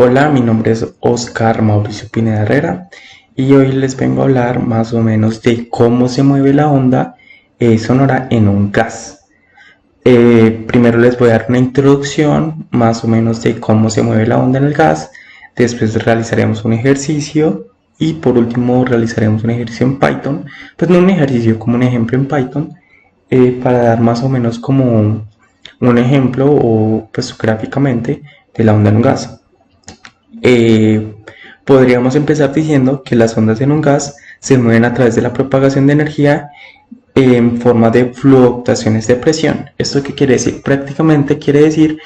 Hola, mi nombre es Oscar Mauricio Pineda Herrera y hoy les vengo a hablar más o menos de cómo se mueve la onda sonora en un gas. Primero les voy a dar una introducción más o menos de cómo se mueve la onda en el gas, después realizaremos un ejercicio y por último realizaremos un ejercicio en Python, pues no un ejercicio como un ejemplo en Python, para dar más o menos como un ejemplo o pues gráficamente de la onda en un gas. Eh, Podríamos empezar diciendo que las ondas en un gas se mueven a través de la propagación de energía en forma de fluctuaciones de presión. ¿Esto qué quiere decir? Prácticamente quiere decir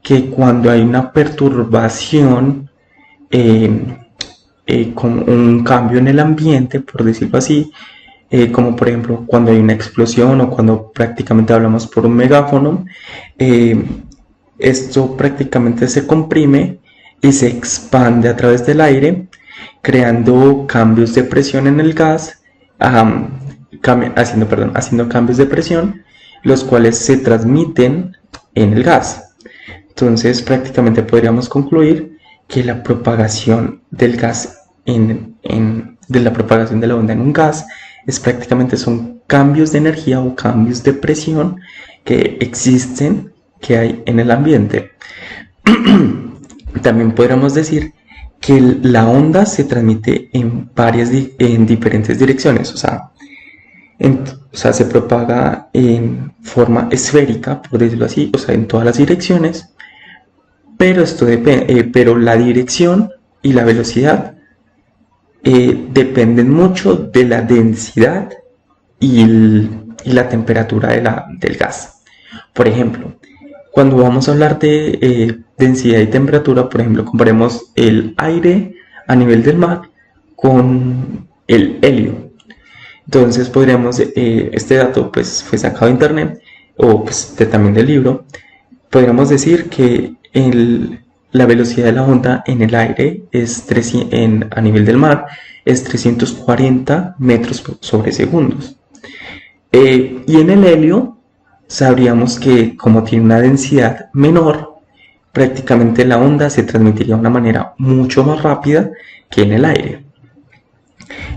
que cuando hay una perturbación, eh, con un cambio en el ambiente, por decirlo así, como por ejemplo cuando hay una explosión o cuando prácticamente hablamos por un megáfono, eh, esto prácticamente se comprime y se expande a través del aire, creando cambios de presión en el gas, haciendo cambios de presión, los cuales se transmiten en el gas. Entonces prácticamente podríamos concluir que la propagación del gas de la propagación de la onda en un gas es prácticamente son cambios de energía o cambios de presión que existen, que hay en el ambiente. También podríamos decir que la onda se transmite en diferentes direcciones, se propaga en forma esférica, por decirlo así, o sea, en todas las direcciones, pero pero la dirección y la velocidad dependen mucho de la densidad y la temperatura del gas. Por ejemplo, cuando vamos a hablar de densidad y temperatura, por ejemplo, comparemos el aire a nivel del mar con el helio. Entonces podríamos, este dato pues fue sacado de internet o pues también del libro, podríamos decir que la velocidad de la onda en el aire a nivel del mar es 340 metros sobre segundos. Y en el helio sabríamos que como tiene una densidad menor, prácticamente la onda se transmitiría de una manera mucho más rápida que en el aire.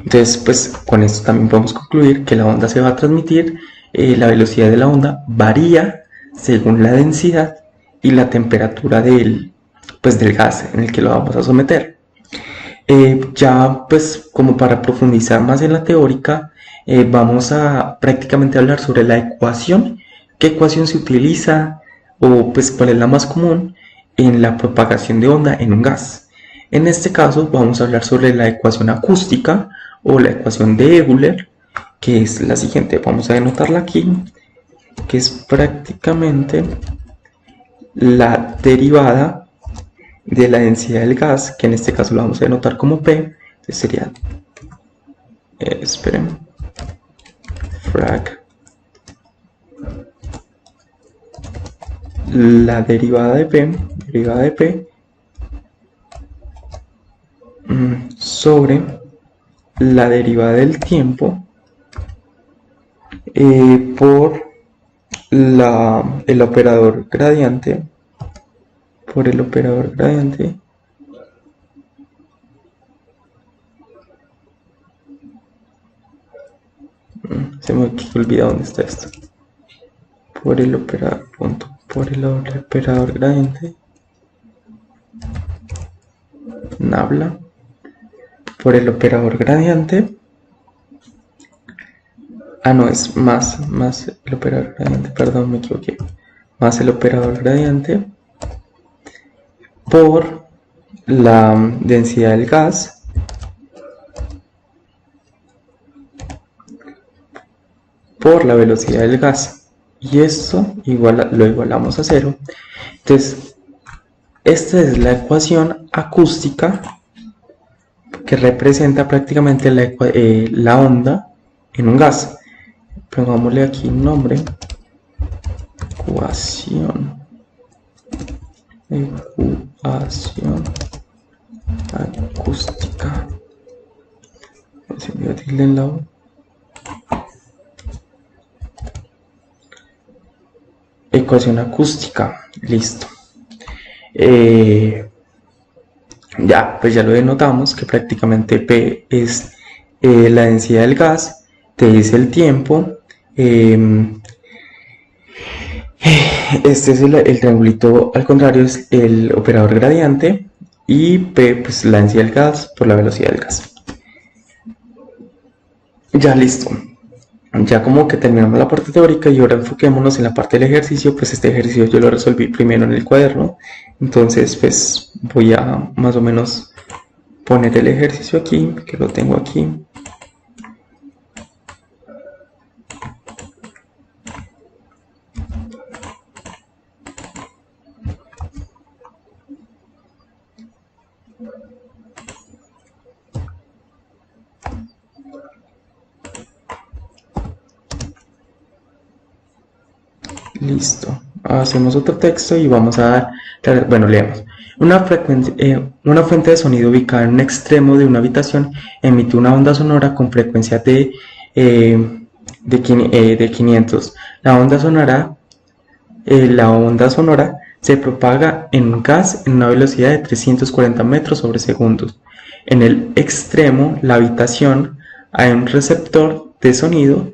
Entonces, pues con esto también podemos concluir que la onda se va a transmitir, la velocidad de la onda varía según la densidad y la temperatura del gas en el que lo vamos a someter. Ya pues como para profundizar más en la teórica, vamos a prácticamente hablar sobre la ecuación, qué ecuación se utiliza o pues cuál es la más común en la propagación de onda en un gas. En este caso vamos a hablar sobre la ecuación acústica o la ecuación de Euler, que es la siguiente. Vamos a anotarla aquí, que es prácticamente la derivada de la densidad del gas, que en este caso lo vamos a denotar como P. Entonces sería, esperen, frac la derivada de P sobre la derivada del tiempo por el operador gradiente, se me olvida dónde está esto, por el operador gradiente, nabla, por el operador gradiente, no, es más el operador gradiente, perdón, me equivoqué, más el operador gradiente por la densidad del gas por la velocidad del gas, y esto lo igualamos a cero. Entonces esta es la ecuación acústica que representa prácticamente la onda en un gas. Pongámosle aquí un nombre, ecuación acústica. Ecuación acústica, listo. Ya, pues ya lo denotamos que prácticamente P es la densidad del gas, T es el tiempo, eh, este es el triangulito al contrario, es el operador gradiente y P pues la densidad del gas por la velocidad del gas. Ya listo. Ya como que terminamos la parte teórica y ahora enfoquémonos en la parte del ejercicio. Pues este ejercicio yo lo resolví primero en el cuaderno, entonces pues voy a más o menos poner el ejercicio aquí, que lo tengo aquí. Listo. Hacemos otro texto y vamos a dar, bueno, leemos. Una fuente de sonido ubicada en un extremo de una habitación emite una onda sonora con frecuencia de 500. La onda sonora se propaga en un gas en una velocidad de 340 metros sobre segundos. En el extremo, la habitación, hay un receptor de sonido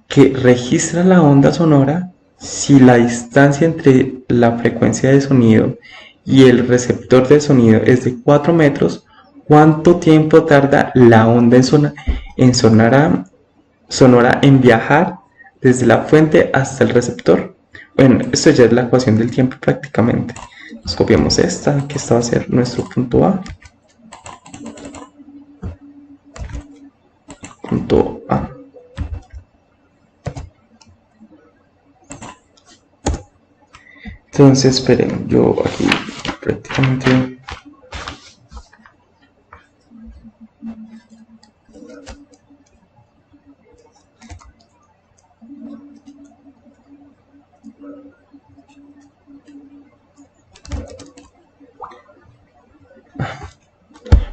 que registra la onda sonora. Si la distancia entre la frecuencia de sonido y el receptor de sonido es de 4 metros, ¿cuánto tiempo tarda la onda sonora en viajar desde la fuente hasta el receptor? Bueno, esto ya es la ecuación del tiempo prácticamente. Nos copiamos esta, que esta va a ser nuestro punto A. Punto A. Entonces, esperen, yo aquí prácticamente...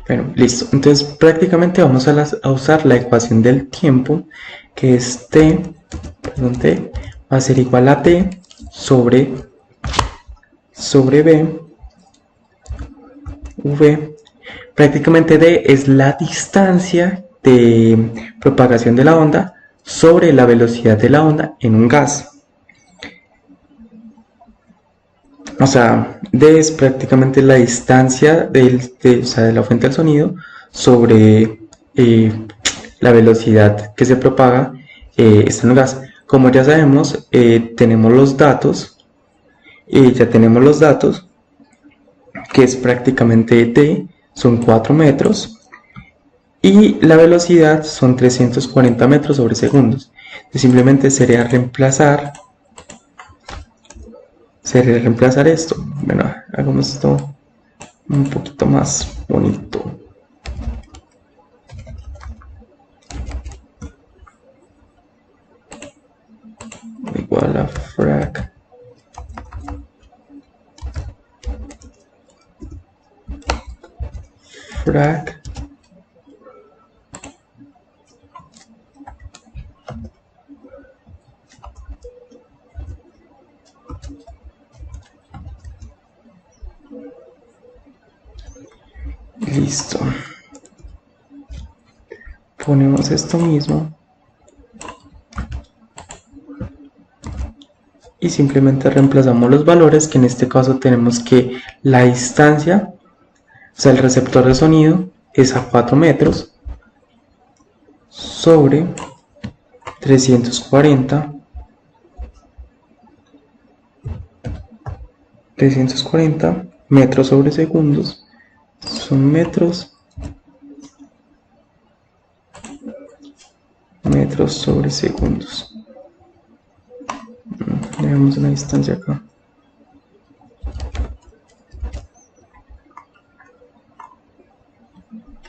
Bueno, listo. Entonces, prácticamente vamos a usar la ecuación del tiempo, que es T va a ser igual a T sobre B, V. Prácticamente D es la distancia de propagación de la onda sobre la velocidad de la onda en un gas. O sea, D es prácticamente la distancia de la fuente del sonido sobre la velocidad que se propaga en un gas. Como ya sabemos, tenemos los datos, que es prácticamente T, son 4 metros, y la velocidad son 340 metros sobre segundos. Entonces, simplemente sería reemplazar esto. Bueno, hagamos esto un poquito más bonito. Igual a frac listo. Ponemos esto mismo y simplemente reemplazamos los valores, que en este caso tenemos que la distancia, o sea, el receptor de sonido es a 4 metros sobre 340 metros sobre segundos, son metros sobre segundos. Dejamos una distancia acá.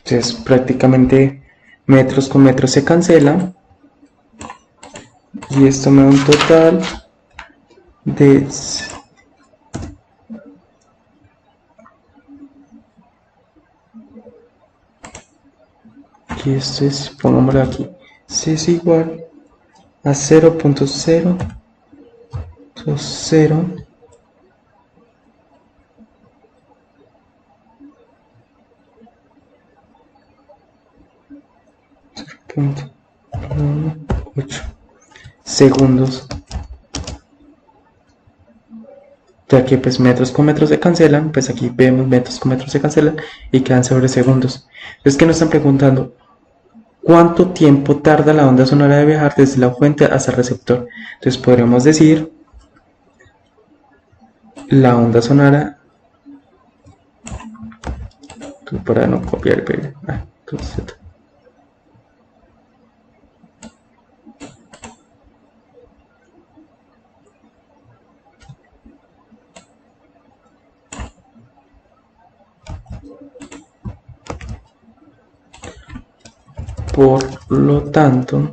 Entonces prácticamente metros con metros se cancela y esto me da un total de y esto es, pongámoslo aquí, C es igual a 0.020 0 0.18 segundos, ya que pues metros con metros se cancelan, pues aquí vemos metros con metros se cancelan y quedan sobre segundos. Es que nos están preguntando cuánto tiempo tarda la onda sonora de viajar desde la fuente hasta el receptor. Entonces podríamos decir la onda sonora, para no copiar y pegar, por lo tanto,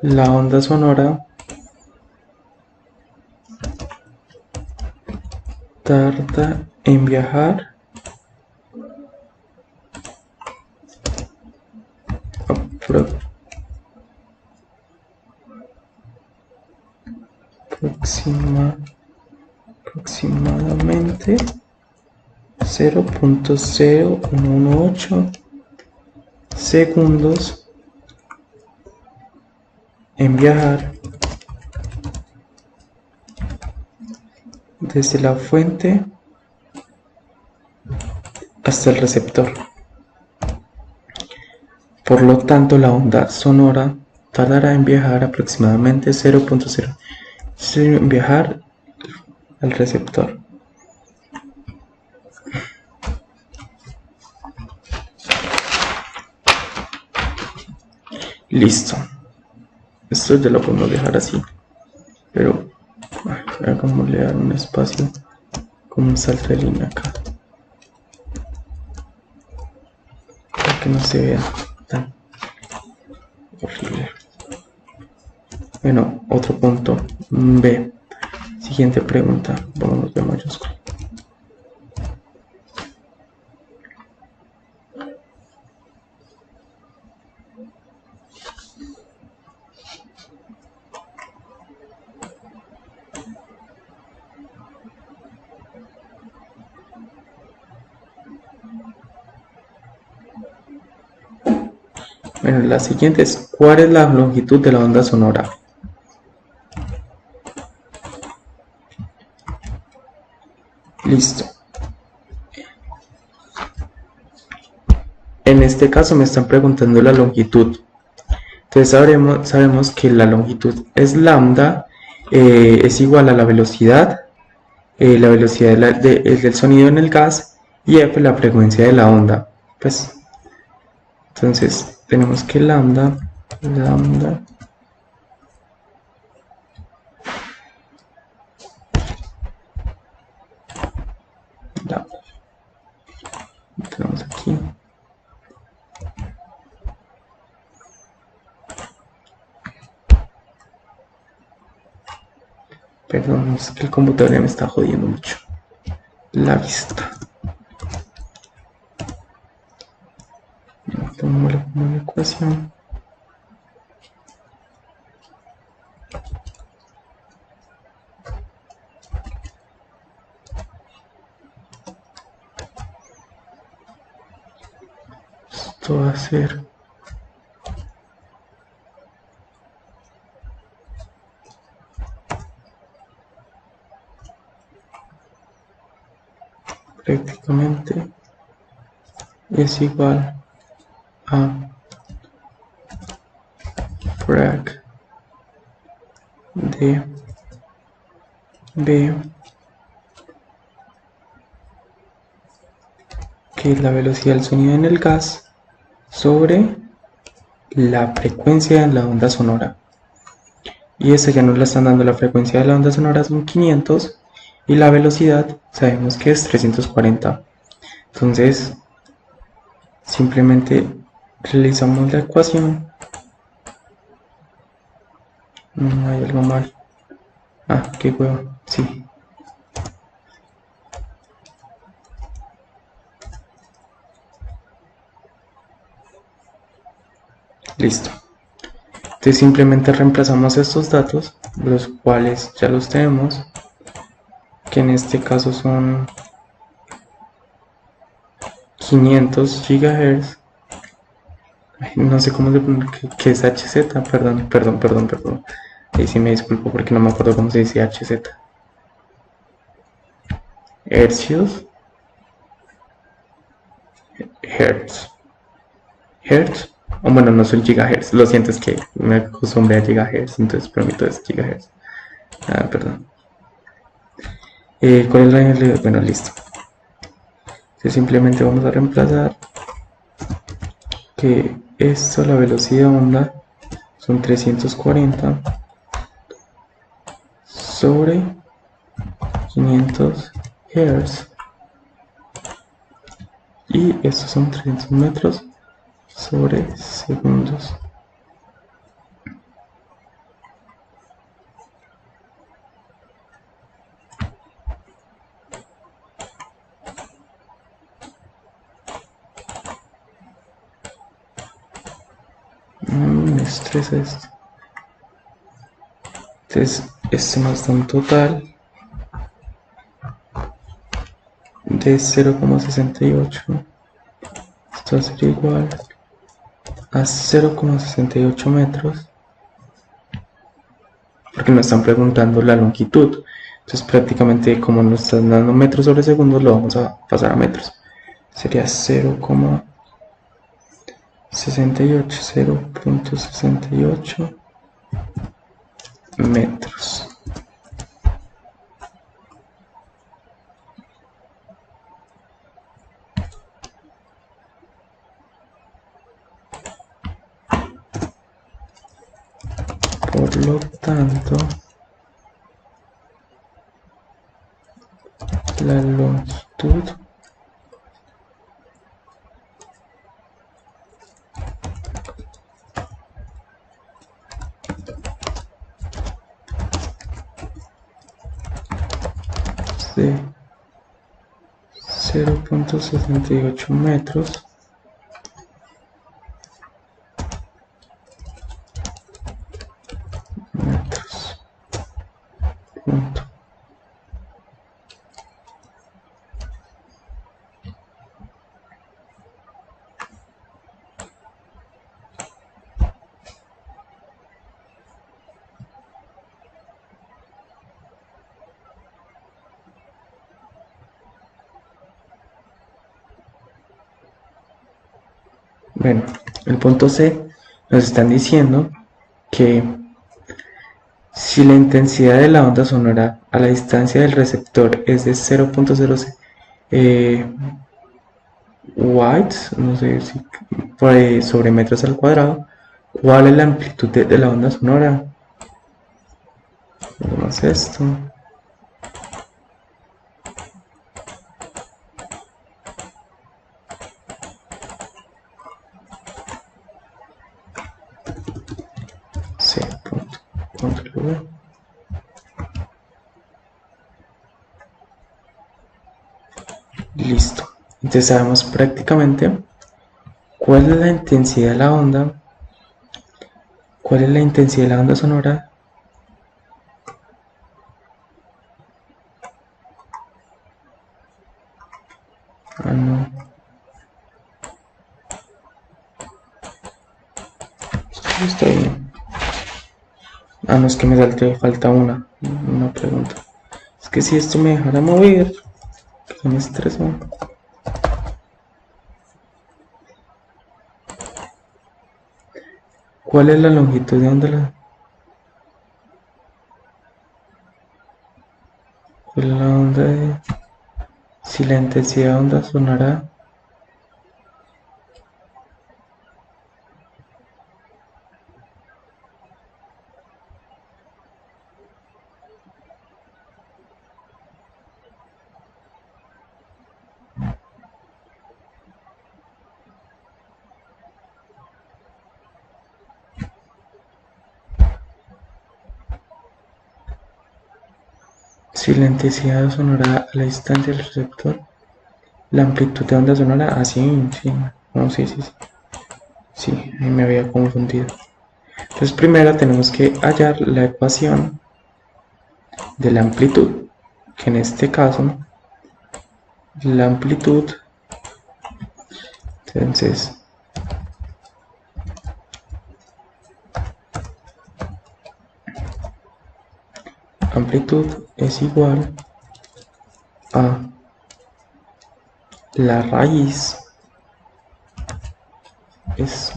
la onda sonora tarda en viajar aproximadamente 0.0118 segundos en viajar desde la fuente hasta el receptor. Por lo tanto, la onda sonora tardará en viajar aproximadamente 0.0 en viajar al receptor. Listo. Esto ya lo podemos dejar así. Pero hagámosle dar un espacio con un salto de línea acá. Para que no se vea tan horrible. Bueno, otro punto. B. Siguiente pregunta. Vámonos de mayúscula. Bueno, la siguiente es: ¿cuál es la longitud de la onda sonora? Listo. En este caso me están preguntando la longitud. Entonces sabemos que la longitud es lambda, es igual a la velocidad del sonido en el gas, y f la frecuencia de la onda. Pues, entonces tenemos que lambda, tenemos aquí. Perdón, es que el computador ya me está jodiendo mucho la vista. Pongámosle como una ecuación. Esto va a ser prácticamente es igual a frac de B, que es la velocidad del sonido en el gas, sobre la frecuencia de la onda sonora. Y esa ya nos la están dando. La frecuencia de la onda sonora son 500 y la velocidad sabemos que es 340. Entonces simplemente realizamos la ecuación. No hay algo mal. Ah, qué huevo. Sí. Listo. Entonces simplemente reemplazamos estos datos, los cuales ya los tenemos, que en este caso son 500 GHz. No sé cómo se pone, que es HZ, perdón. Ahí sí me disculpo porque no me acuerdo cómo se dice HZ. Hercios, Hertz, Hertz, o bueno, no son gigahertz, lo siento, es que me acostumbré a gigahertz, entonces permito es gigahertz. Perdón. ¿Cuál es la realidad? Bueno, listo. Entonces simplemente vamos a reemplazar que esto, la velocidad onda, son 340 sobre 500 Hz. Y estos son 300 metros sobre segundos. Me estresa esto. Entonces, esto nos da un total de 0,68. Esto va a ser igual a 0,68 metros, porque nos están preguntando la longitud. Entonces prácticamente como nos están dando metros sobre segundos, lo vamos a pasar a metros. Sería 0,68 metros. Por lo tanto, la longitud de 0,68 metros punto. Bueno, el punto C nos están diciendo que si la intensidad de la onda sonora a la distancia del receptor es de 0.0 watts, no sé si sobre metros al cuadrado, ¿cuál es la amplitud de la onda sonora? Hagamos esto. C. Control. Listo. Entonces sabemos prácticamente cuál es la intensidad de la onda, cuál es la intensidad de la onda sonora no. Esto está bien. No, es que me falta una pregunta. Es que si esto me dejara mover, que me estresó. ¿Cuál es la longitud de onda? ¿Cuál es la onda de... Si la intensidad de onda sonará? Si la intensidad sonora a la distancia del receptor, la amplitud de onda sonora, sí, no, sí, ahí me había confundido. Entonces primero tenemos que hallar la ecuación de la amplitud, que en este caso la amplitud, entonces amplitud es igual a la raíz es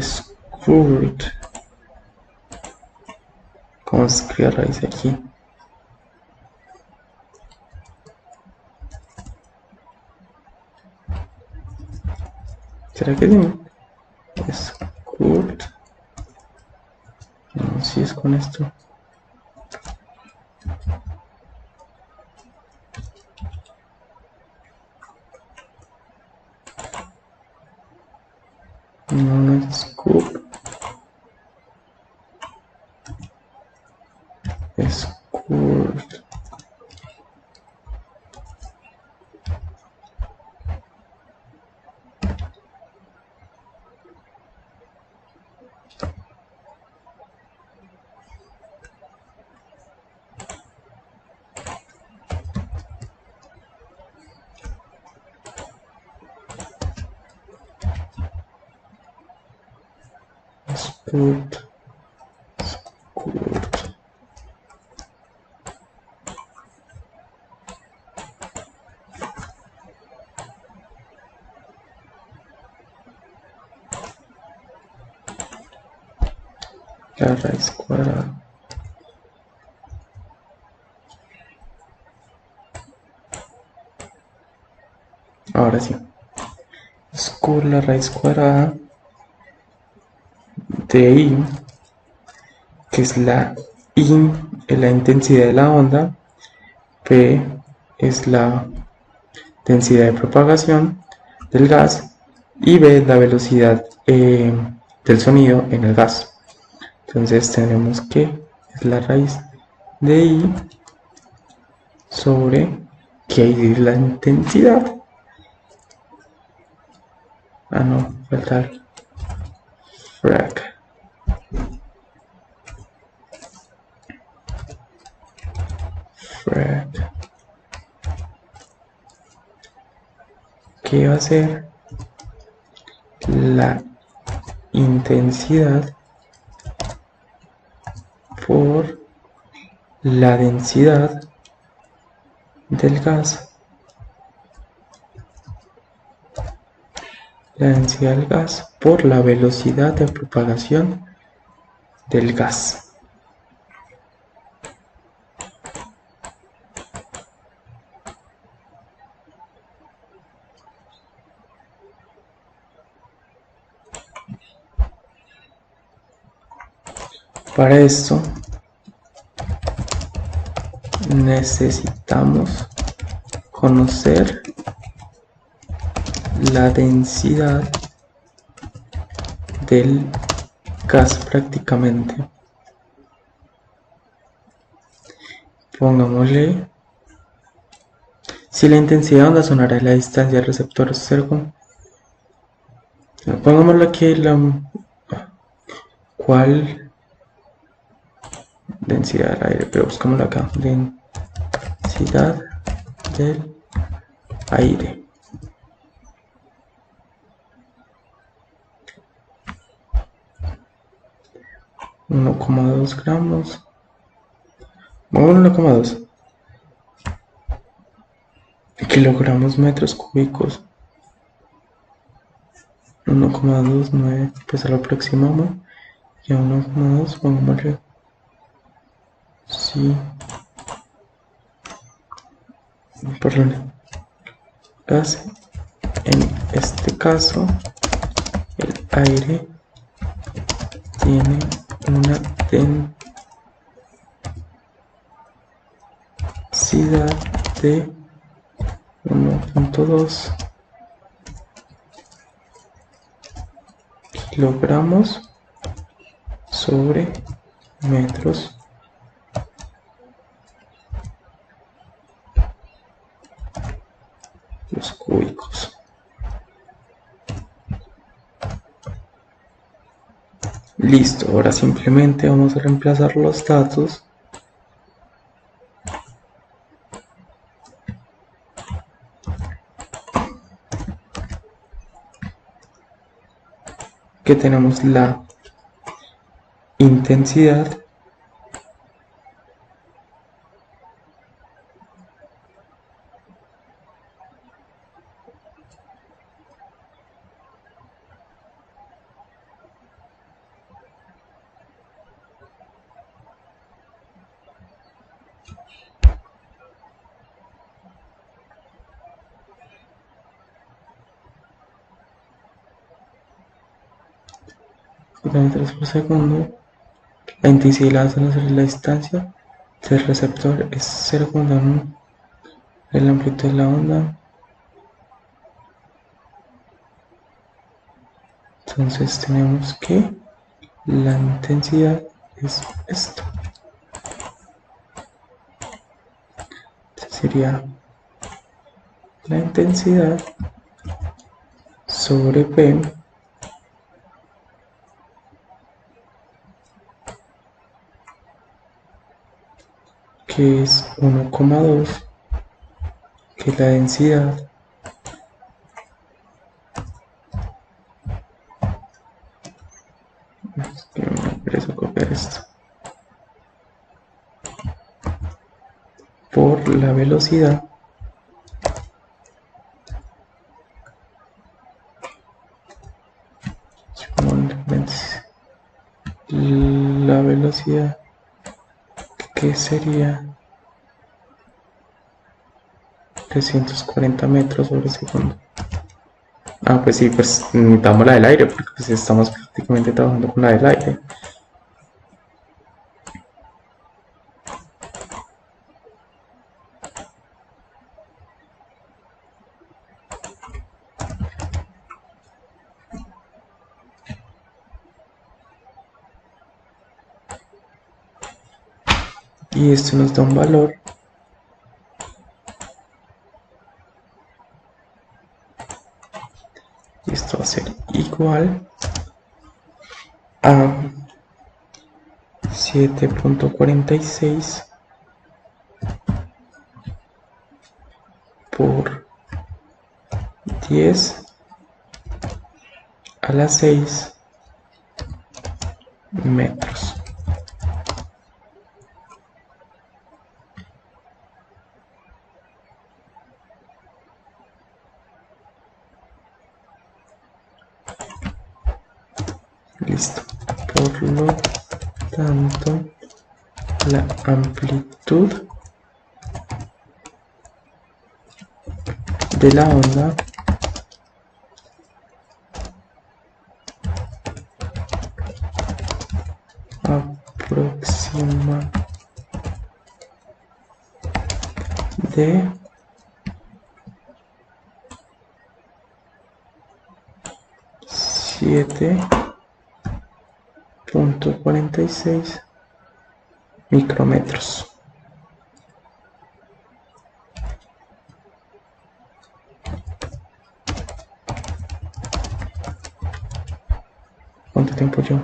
squared. ¿Cómo se escribe raíz aquí? ¿Será que sí? Squared. No, si es con esto. No, no es squared. Squared. Squared. Squared. La raíz cuadrada. Ahora sí. Squared la raíz cuadrada de I, que es la intensidad de la onda, P es la densidad de propagación del gas y B es la velocidad del sonido en el gas. Entonces tenemos que es la raíz de I sobre que es la intensidad. Ah, no, falta el frac. Que va a ser la intensidad por la densidad del gas. La densidad del gas por la velocidad de propagación del gas. Para esto necesitamos conocer la densidad del gas prácticamente. Pongámosle, si la intensidad de onda sonora y la distancia del receptor es 0, pongámosle aquí ¿cuál densidad del aire? Pero buscámoslo acá, densidad del aire. 1,2 gramos. Bueno, 1,2 kilogramos metros cúbicos. 1,29, pues lo aproximamos. Y a 1,2 pongámosle. Sí. Perdón. Gas. En este caso, el aire tiene una densidad de 1,2 kilogramos sobre metros los cúbicos. Listo, ahora simplemente vamos a reemplazar los datos que tenemos la intensidad metros por segundo. La intensidad de la distancia del receptor es 0,1. La amplitud de la onda. Entonces tenemos que la intensidad es esto. Entonces sería la intensidad sobre P que es 1,2, que es la densidad que me interesa copiar esto por la velocidad la velocidad que sería 340 metros sobre segundo. Ah, pues sí, pues necesitamos la del aire porque pues estamos prácticamente trabajando con la del aire. Y esto nos da un valor y esto va a ser igual a 7,46 por 10 a la 6 metros. Listo. Por lo tanto, la amplitud de la onda aproxima de 7,46 micrómetros. ¿Cuánto tiempo yo?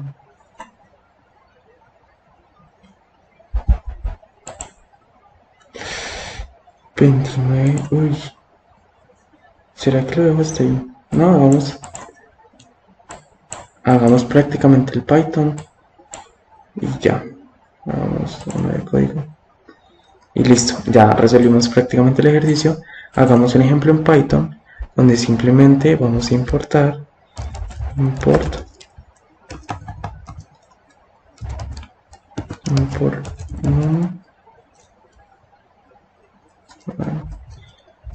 $29. Uy. ¿Será que lo dejo hasta ahí? No, hagamos prácticamente el Python y ya. Hagamos uno de código. Y listo, ya resolvimos prácticamente el ejercicio. Hagamos un ejemplo en Python donde simplemente vamos a importar import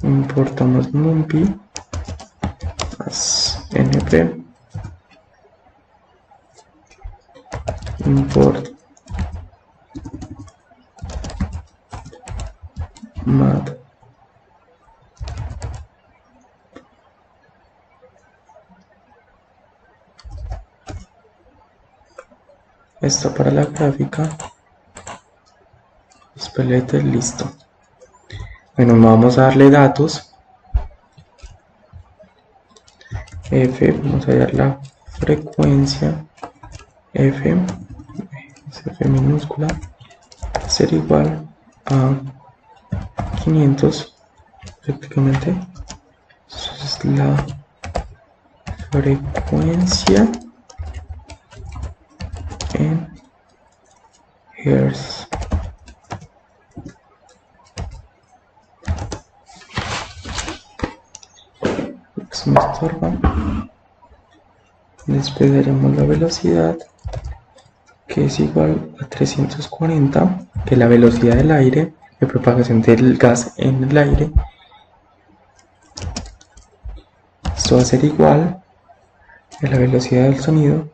importamos numpy as np import math Esto para la gráfica. Speletter, listo. Bueno, vamos a darle datos. F, vamos a dar la frecuencia. F, F minúscula, ser igual a 500 prácticamente. Eso es la frecuencia en hertz. Se me estorba. Después daremos la velocidad, que es igual a 340, que es la velocidad del aire, de propagación del gas en el aire. Esto va a ser igual a la velocidad del sonido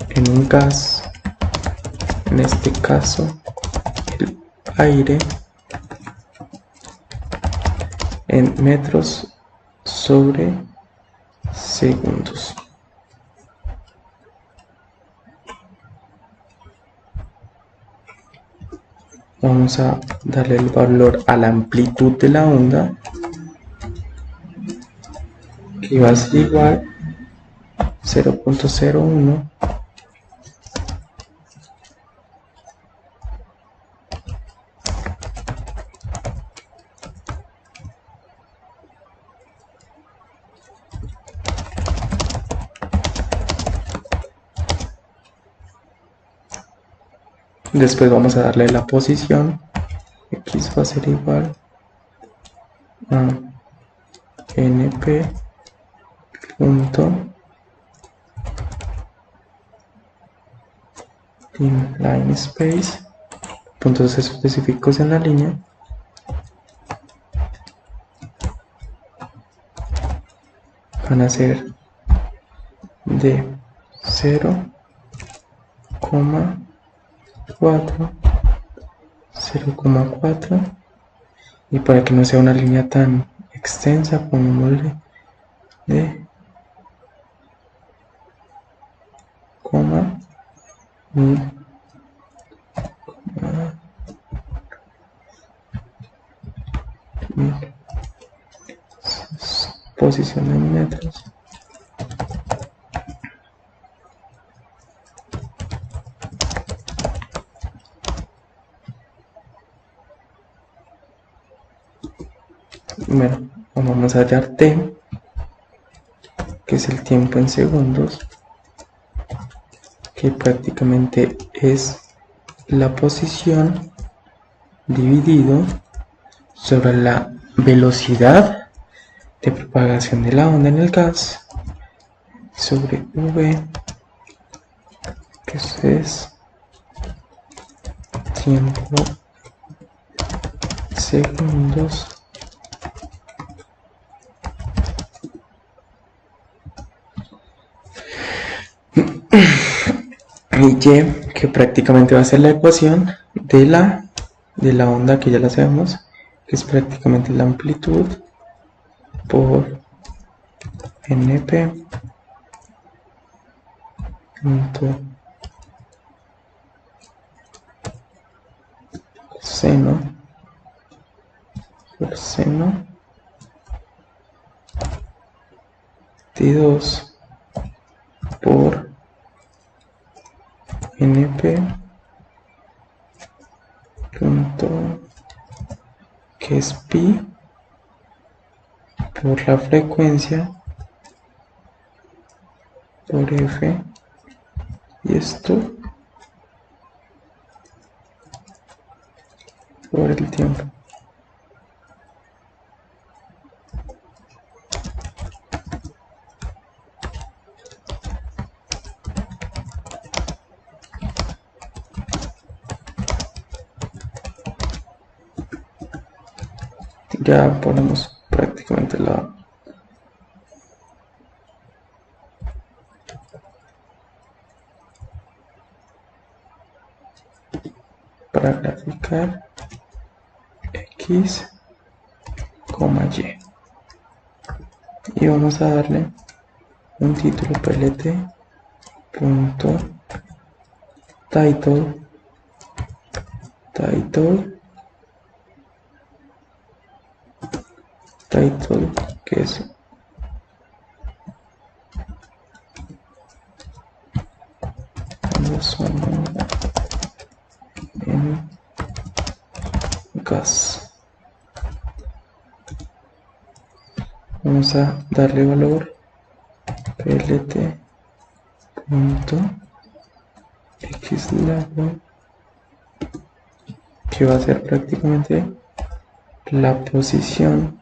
en un gas, en este caso el aire, en metros sobre segundos. Vamos a darle el valor a la amplitud de la onda, que va a ser igual a 0.01 Después vamos a darle la posición. X va a ser igual a np punto line space, puntos específicos en la línea, van a ser de 0,4, 0,4, y para que no sea una línea tan extensa, pongámosle de coma y posición en metros. Bueno, vamos a hallar t, que es el tiempo en segundos, que prácticamente es la posición dividido sobre la velocidad de propagación de la onda en el gas sobre v, que es tiempo segundos y y, que prácticamente va a ser la ecuación de la onda, que ya la sabemos, que es prácticamente la amplitud por np punto seno por seno de 2 por np punto, que es pi, por la frecuencia por f, y esto por el tiempo. Ya ponemos prácticamente para graficar x y. Y vamos a darle un título plt.title que es en gas. Vamos a darle valor plt.xlabel, que va a ser prácticamente la posición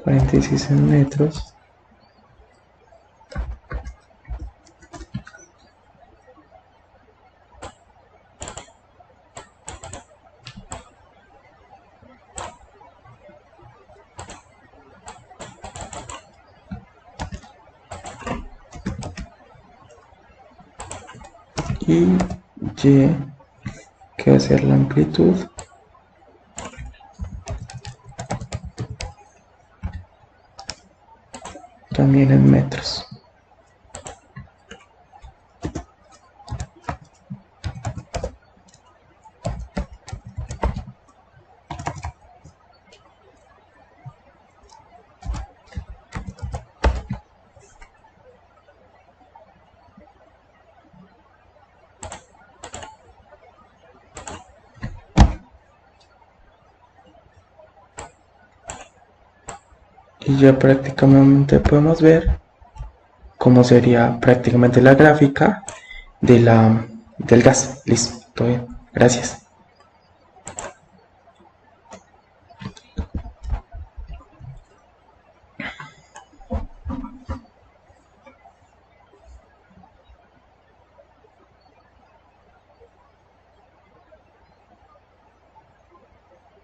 (46 en metros) y que va a ser la amplitud también en metros. Y ya prácticamente podemos ver cómo sería prácticamente la gráfica del gas. Listo, todo bien, gracias.